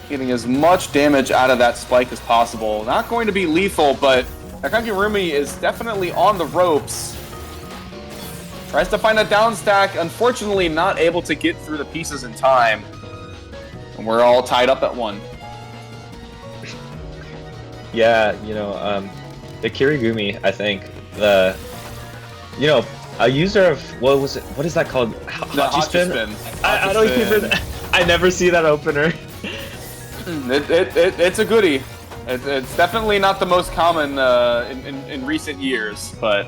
Getting as much damage out of that spike as possible. Not going to be lethal, but Nakagurumi is definitely on the ropes. Tries to find a down stack, unfortunately not able to get through the pieces in time. And we're all tied up at 1. Yeah, the Kirigumi, I think, a user of, what is that called? Hachi spin? I don't even, I never see that opener. It's a goodie. It's definitely not the most common in recent years, but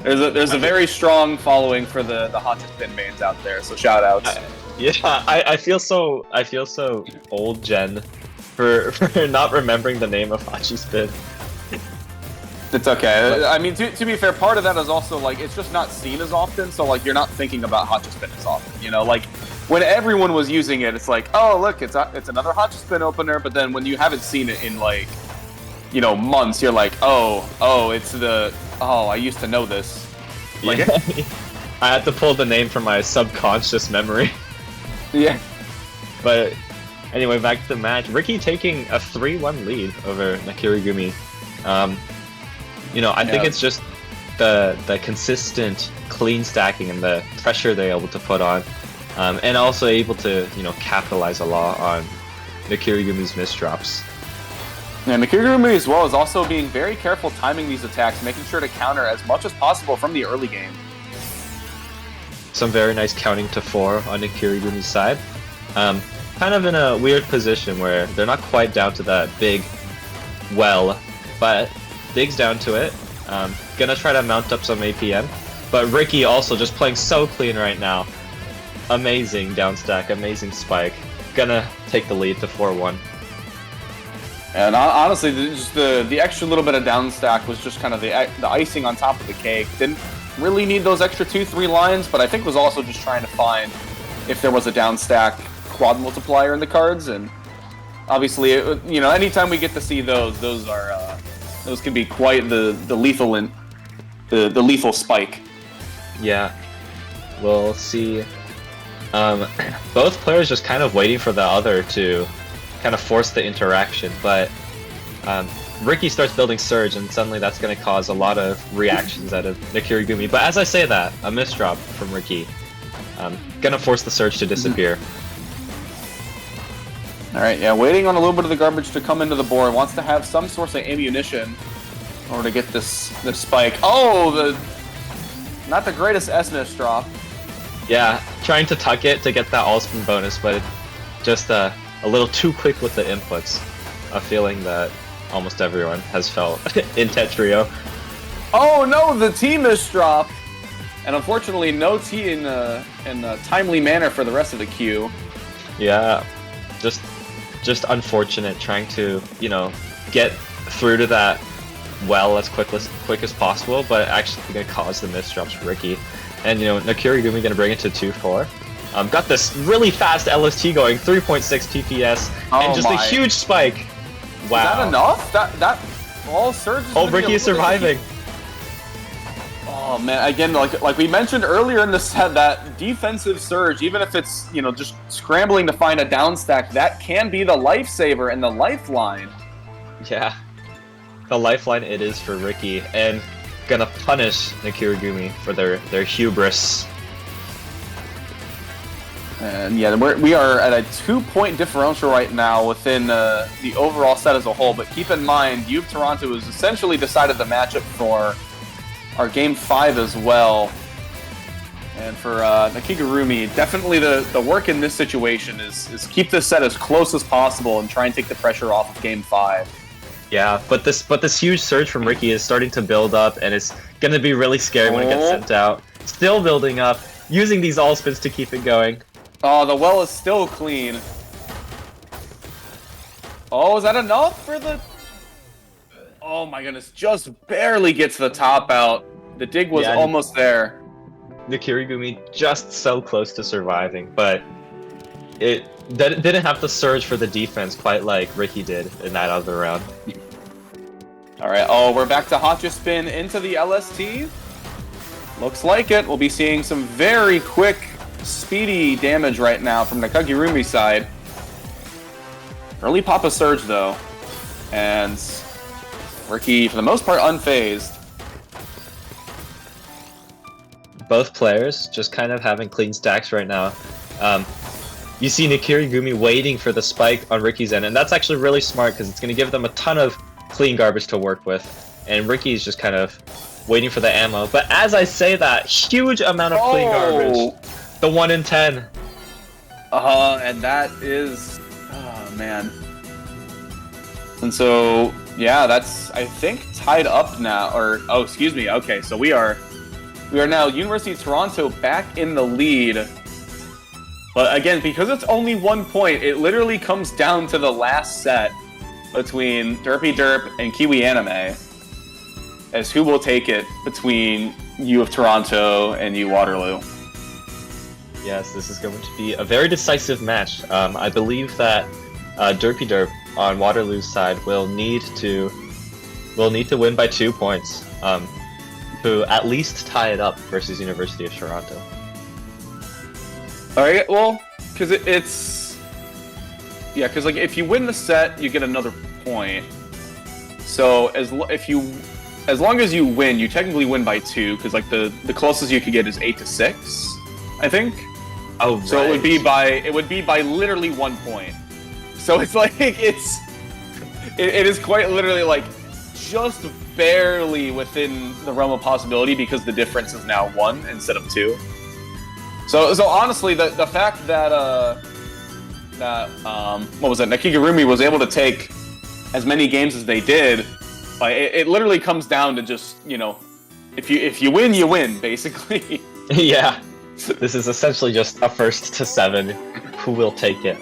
There's a very strong following for the Hachi Spin mains out there, so shout outs. I feel so old gen for not remembering the name of Hachi Spin. It's okay. I mean, to be fair, part of that is also like it's just not seen as often, so like you're not thinking about Hachi Spin as often. You know, like when everyone was using it, it's like, oh look, it's another Hachi Spin opener. But then when you haven't seen it in like, you know, months, you're like, I used to know this. Like, yeah. I had to pull the name from my subconscious memory. Yeah. But anyway, back to the match. Ricky taking a 3-1 lead over Nakirigumi. You know, I think it's just the consistent clean stacking and the pressure they're able to put on, and also able to, you know, capitalize a lot on Nakirigumi's misdrops. And Nakirigumi as well is also being very careful timing these attacks, making sure to counter as much as possible from the early game. Some very nice counting to 4 on Nakirigumi's side. Kind of in a weird position where they're not quite down to that big well, but digs down to it. Gonna try to mount up some APM, but Ricky also just playing so clean right now. Amazing down stack, amazing spike. Gonna take the lead to 4-1. And honestly, just the extra little bit of down stack was just kind of the icing on top of the cake. Didn't really need those extra 2-3 lines, but I think was also just trying to find if there was a down stack quad multiplier in the cards. And obviously, you know, anytime we get to see those can be quite the lethal spike. Yeah, we'll see. Both players just kind of waiting for the other to kind of force the interaction, but Ricky starts building Surge, and suddenly that's going to cause a lot of reactions out of Nakirigumi. But as I say that, a misdrop from Ricky. Gonna force the Surge to disappear. Alright, yeah, waiting on a little bit of the garbage to come into the board. Wants to have some source of ammunition in order to get this spike. Oh, not the greatest S-miss drop. Yeah, trying to tuck it to get that all-spin bonus, but just a little too quick with the inputs. A feeling that almost everyone has felt in Tetrio. Oh no, the T misdrop! And unfortunately, no T in a timely manner for the rest of the queue. Yeah, just unfortunate trying to, you know, get through to that well as quick as possible, but actually gonna cause the misdrops for Ricky. And, you know, Nakirigumi gonna bring it to 2-4. Got this really fast LST going, 3.6 TPS, and just a huge spike. Wow. Is that enough? That all Surge is Ricky is surviving. Oh man, again, like we mentioned earlier in the set, that defensive Surge, even if it's, you know, just scrambling to find a down stack, that can be the lifesaver and the lifeline. Yeah. The lifeline it is for Ricky, and gonna punish Nakirigumi for their hubris. And yeah, we are at a 2-point differential right now within the overall set as a whole. But keep in mind, Uoft Toronto has essentially decided the matchup for our Game 5 as well. And for Nakirigumi, definitely the work in this situation is keep this set as close as possible and try and take the pressure off of Game 5. Yeah, but this huge surge from Ricky is starting to build up, and it's going to be really scary when it gets sent out. Still building up, using these all spins to keep it going. Oh, the well is still clean. Oh, is that enough for the... Oh my goodness, just barely gets the top out. The dig was almost there. Nakirigumi just so close to surviving, but it didn't have the surge for the defense quite like Ricky did in that other round. Alright, we're back to Hachi Spin into the LST. Looks like it. We'll be seeing some very quick, speedy damage right now from the Nakirigumi's side. Early Papa Surge, though. And Ricky, for the most part, unfazed. Both players just kind of having clean stacks right now. You see Nakirigumi waiting for the spike on Ricky's end, and that's actually really smart because it's going to give them a ton of clean garbage to work with. And Ricky's just kind of waiting for the ammo. But as I say that, huge amount of clean garbage. The 1 in 10. And that is... Oh, man. And so, yeah, that's, I think, tied up now. Or, oh, excuse me. Okay, so we are We are now University of Toronto back in the lead. But again, because it's only 1 point, it literally comes down to the last set between Derpy Derp and Kiwi Anime as who will take it between U of Toronto and U Waterloo. Yes, this is going to be a very decisive match. I believe that Derpy Derp on Waterloo's side will need to win by 2 points to at least tie it up versus University of Toronto. All right, well, because because like if you win the set, you get another point. So as long as you win, you technically win by 2, because like the closest you could get is 8-6, I think. Oh, right. So it would be by literally 1 point. So it's like it is quite literally like just barely within the realm of possibility because the difference is now 1 instead of 2. So honestly, the fact that what was it? Nakigurumi was able to take as many games as they did, it literally comes down to just, if you win, you win, basically. Yeah, this is essentially just a first to 7. Who will take it?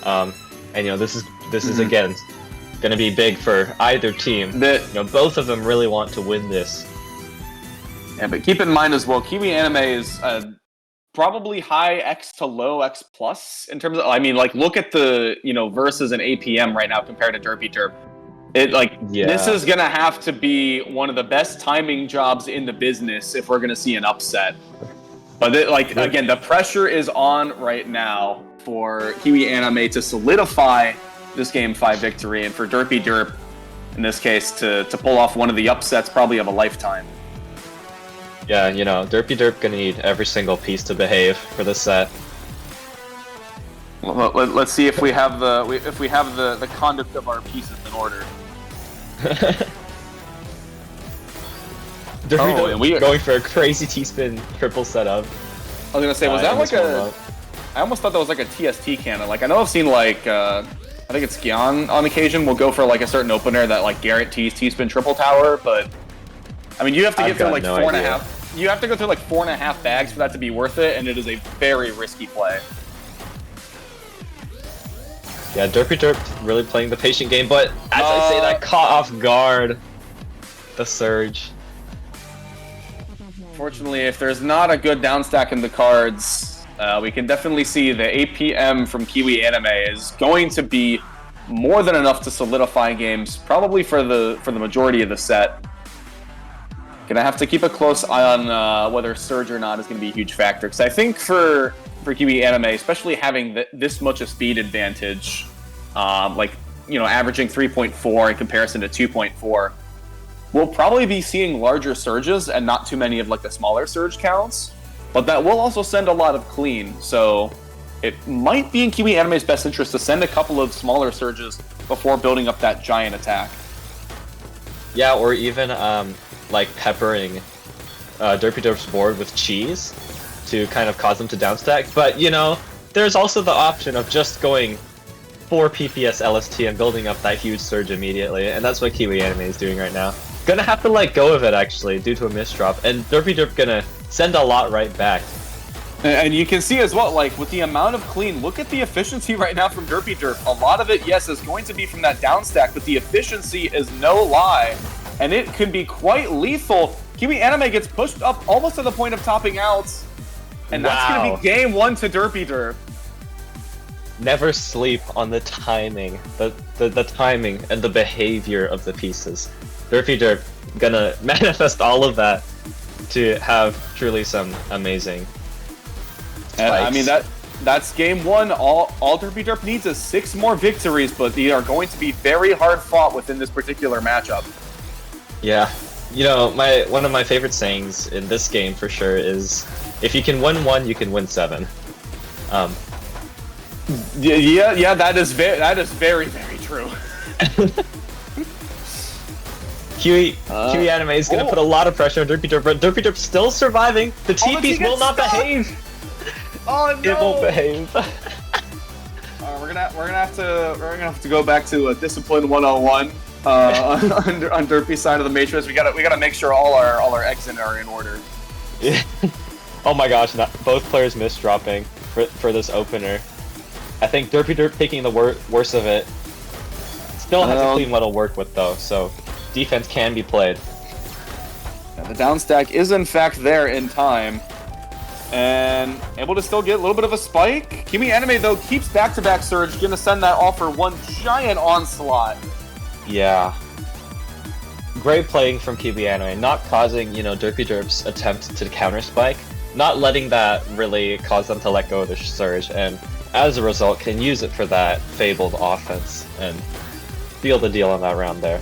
And this is again going to be big for either team. Both of them really want to win this. Yeah, but keep in mind as well, Kiwi Anime is probably high X to low X plus in terms of, look at the, versus an APM right now compared to Derpy Derp. This is going to have to be one of the best timing jobs in the business if we're going to see an upset. But again, the pressure is on right now for Kiwi Anime to solidify this Game 5 victory, and for Derpy Derp, in this case, to pull off one of the upsets probably of a lifetime. Yeah, Derpy Derp gonna need every single piece to behave for this set. Well, let's see if we have the conduct of our pieces in order. Derpy going for a crazy T-spin triple setup. I was gonna say, was that like a? I almost thought that was like a TST cannon. Like I know I've seen I think it's Gyan on occasion will go for like a certain opener that like guarantees T-spin triple tower, but you have to get through like 4.5. You have to go through like 4.5 bags for that to be worth it, and it is a very risky play. Yeah, Derpy Derp really playing the patient game, but as I say that, caught off guard. The surge. Fortunately, if there's not a good down stack in the cards, we can definitely see the APM from Kiwi Anime is going to be more than enough to solidify games, probably for the majority of the set. Gonna have to keep a close eye on whether surge or not is gonna be a huge factor, because I think for Kiwi Anime, especially having this much a speed advantage, averaging 3.4 in comparison to 2.4, we'll probably be seeing larger surges and not too many of like the smaller surge counts, but that will also send a lot of clean, so it might be in Kiwi Anime's best interest to send a couple of smaller surges before building up that giant attack. Yeah, or even peppering Derpy Derp's board with cheese to kind of cause them to downstack. But, there's also the option of just going 4 PPS LST and building up that huge surge immediately, and that's what Kiwi Anime is doing right now. Gonna have to let go of it, actually, due to a misdrop, and Derpy Derp gonna send a lot right back. And you can see as well, with the amount of clean, look at the efficiency right now from Derpy Derp. A lot of it, yes, is going to be from that downstack, but the efficiency is no lie. And it can be quite lethal. Kiwi Anime gets pushed up almost to the point of topping out. And that's going to be game 1 to Derpy Derp. Never sleep on the timing. The timing and the behavior of the pieces. Derpy Derp gonna manifest all of that to have truly some amazing spikes. And that's game 1. All Derpy Derp needs is 6 more victories, but they are going to be very hard fought within this particular matchup. Yeah, one of my favorite sayings in this game for sure is, if you can win 1, you can win 7. Yeah, that is very, very true. Kiwi Anime is gonna put a lot of pressure on Derpy Derp, but Derpy Derp's still surviving. The TPs will not behave. Oh no! It won't behave. We're gonna have to go back to Discipline 101. On Derpy's side of the matrix, we gotta make sure all our eggs are in order. Oh my gosh, both players misdropping for this opener. I think Derpy Derp taking the worst of it. Still has a clean little work with though, so defense can be played. Yeah, the down stack is in fact there in time. And able to still get a little bit of a spike. Kiwi Anime, though, keeps back-to-back surge. Gonna send that off for one giant onslaught. Yeah. Great playing from Kiwi Anime. Not causing, Derpy Derp's attempt to counter spike. Not letting that really cause them to let go of the surge. And as a result, can use it for that fabled offense. And seal the deal on that round there.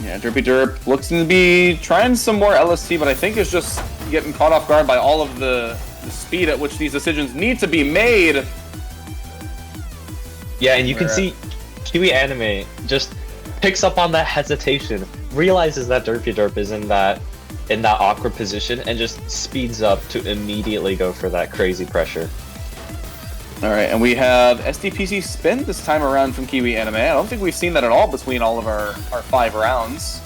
Yeah, Derpy Derp looks to be trying some more LST, but I think is just getting caught off guard by all of the speed at which these decisions need to be made. Yeah, and you can see Kiwi Anime just picks up on that hesitation, realizes that Derpy Derp is in that awkward position, and just speeds up to immediately go for that crazy pressure. Alright, and we have SDPC spin this time around from Kiwi Anime. I don't think we've seen that at all between all of our 5 rounds.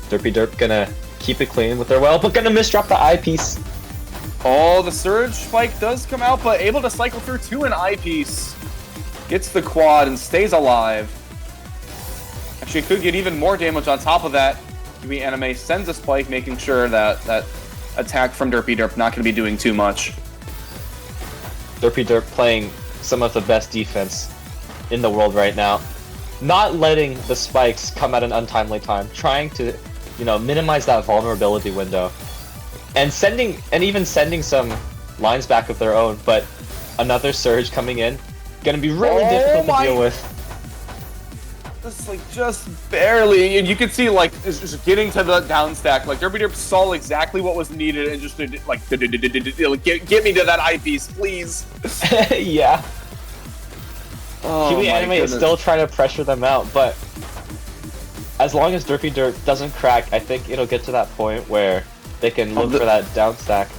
Derpy Derp gonna keep it clean with their well, but gonna misdrop the eyepiece. Oh, the surge spike does come out, but able to cycle through to an eyepiece. Gets the quad and stays alive. Actually, could get even more damage on top of that. Kiwi Anime sends a spike, making sure that that attack from Derpy Derp not going to be doing too much. Derpy Derp playing some of the best defense in the world right now. Not letting the spikes come at an untimely time. Trying to, minimize that vulnerability window. And even sending some lines back of their own, but another surge coming in. Gonna be really difficult to deal with. Just barely, and you can see it's just getting to the down stack. Derpy Derp saw exactly what was needed and just get me to that eyepiece, please. Yeah. Kiwi Anime is still trying to pressure them out, but as long as Derpy Derp doesn't crack, I think it'll get to that point where they can look for that down stack.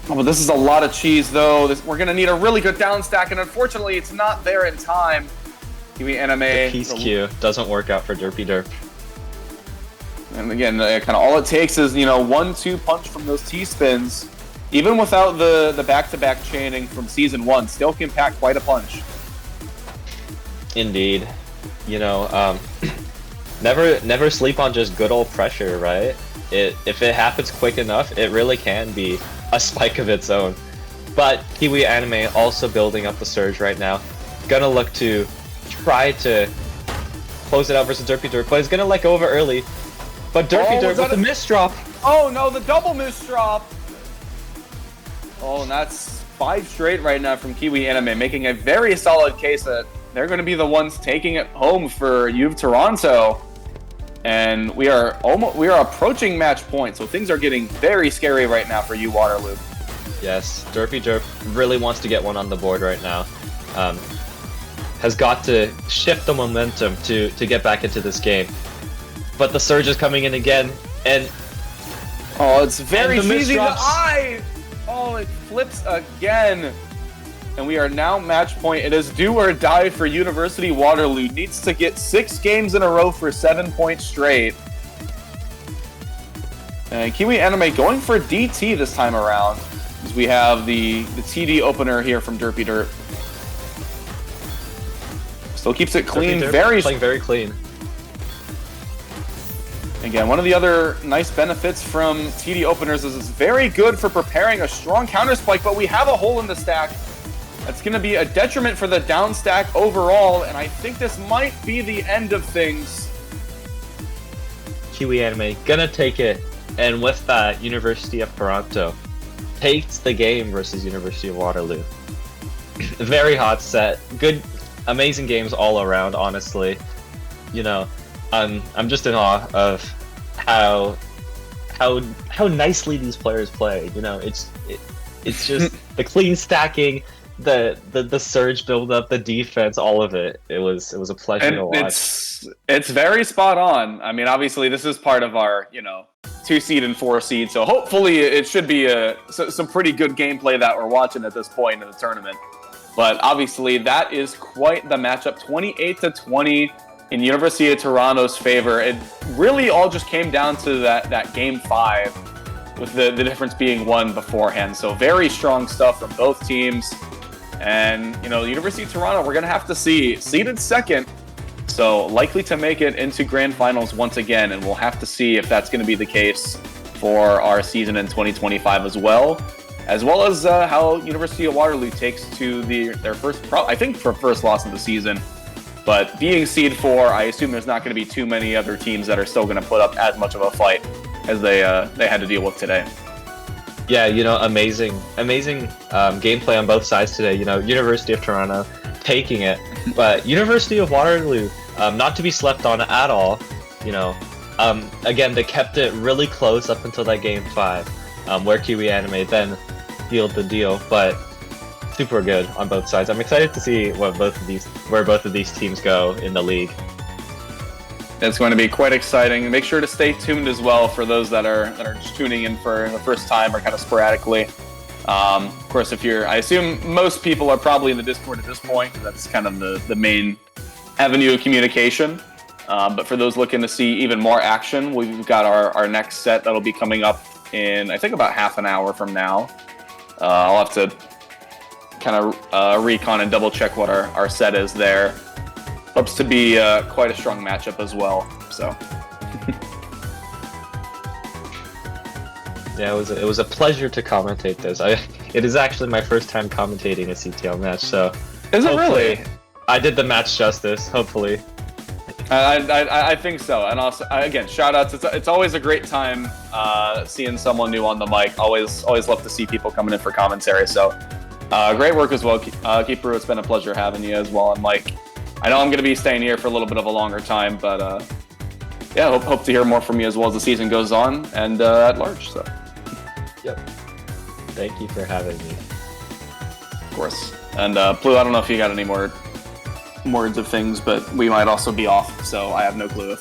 Oh, but this is a lot of cheese, though. We're gonna need a really good down stack, and unfortunately, it's not there in time. Kiwi Anime. The Peace Q doesn't work out for Derpy Derp. And again, kind of all it takes is 1-2 punch from those T-spins. Even without the back-to-back chaining from Season 1, still can pack quite a punch. Indeed. Never sleep on just good old pressure, right? If it happens quick enough, it really can be a spike of its own. But Kiwi Anime also building up the surge right now. Gonna look to try to close it out versus Derpy Derp, but he's gonna let go of it early. But Derpy Derp with the misdrop. Oh no, the double misdrop! Oh, and that's 5 straight right now from Kiwi Anime, making a very solid case that they're going to be the ones taking it home for Uoft Toronto. And we are approaching match point, so things are getting very scary right now for Waterloo. Yes, Derpy Derp really wants to get one on the board right now. Has got to shift the momentum to get back into this game. But the surge is coming in again, and it's very cheesy. The eye! Oh, it flips again. And we are now match point. It is do or die for University Waterloo. Needs to get 6 games in a row for 7 points straight. And Kiwi Anime going for DT this time around. As we have the TD opener here from Derpy Derp. Still keeps it clean. Playing very clean. Again, one of the other nice benefits from TD openers is it's very good for preparing a strong counter spike, but we have a hole in the stack. That's going to be a detriment for the down stack overall, and I think this might be the end of things. Kiwi Anime gonna take it, and with that, University of Toronto takes the game versus University of Waterloo. Very hot set. Good, amazing games all around, honestly. I'm just in awe of how nicely these players play. It's just the clean stacking, the surge build up, the defense, all of it. It was a pleasure to watch. It's very spot on. I mean, obviously this is part of our 2 seed and 4 seed, so hopefully it should be some pretty good gameplay that we're watching at this point in the tournament. But obviously that is quite the matchup. 28-20 in University of Toronto's favor. It really all just came down to that Game 5, with the difference being one beforehand. So very strong stuff from both teams. And, University of Toronto, we're going to have to see, seeded second, so likely to make it into grand finals once again, and we'll have to see if that's going to be the case for our season in 2025 as well as how University of Waterloo takes to their first loss of the season. But being seed 4, I assume there's not going to be too many other teams that are still going to put up as much of a fight as they had to deal with today. Yeah, amazing gameplay on both sides today. University of Toronto taking it, but University of Waterloo, not to be slept on at all. Again, they kept it really close up until that Game 5, where Kiwi Anime then sealed the deal. But super good on both sides. I'm excited to see where both of these teams go in the league. It's going to be quite exciting. Make sure to stay tuned as well for those that are just tuning in for the first time or kind of sporadically. Of course, I assume most people are probably in the Discord at this point. That's kind of the main avenue of communication. But for those looking to see even more action, we've got our next set that'll be coming up in, I think, about half an hour from now. I'll have to kind of recon and double check what our set is there. Hopes to be quite a strong matchup as well. So. Yeah, it was a pleasure to commentate this. It is actually my first time commentating a CTL match, so is it really? I did the match justice. Hopefully, I think so. And also, again, shout outs. It's always a great time seeing someone new on the mic. Always love to see people coming in for commentary. So great work as well, Kipuru. It's been a pleasure having you as well on mic. I know I'm going to be staying here for a little bit of a longer time, but yeah, hope to hear more from you as well as the season goes on and at large. So. Yep. Thank you for having me. Of course. And Blue, I don't know if you got any more words of things, but we might also be off, so I have no clue if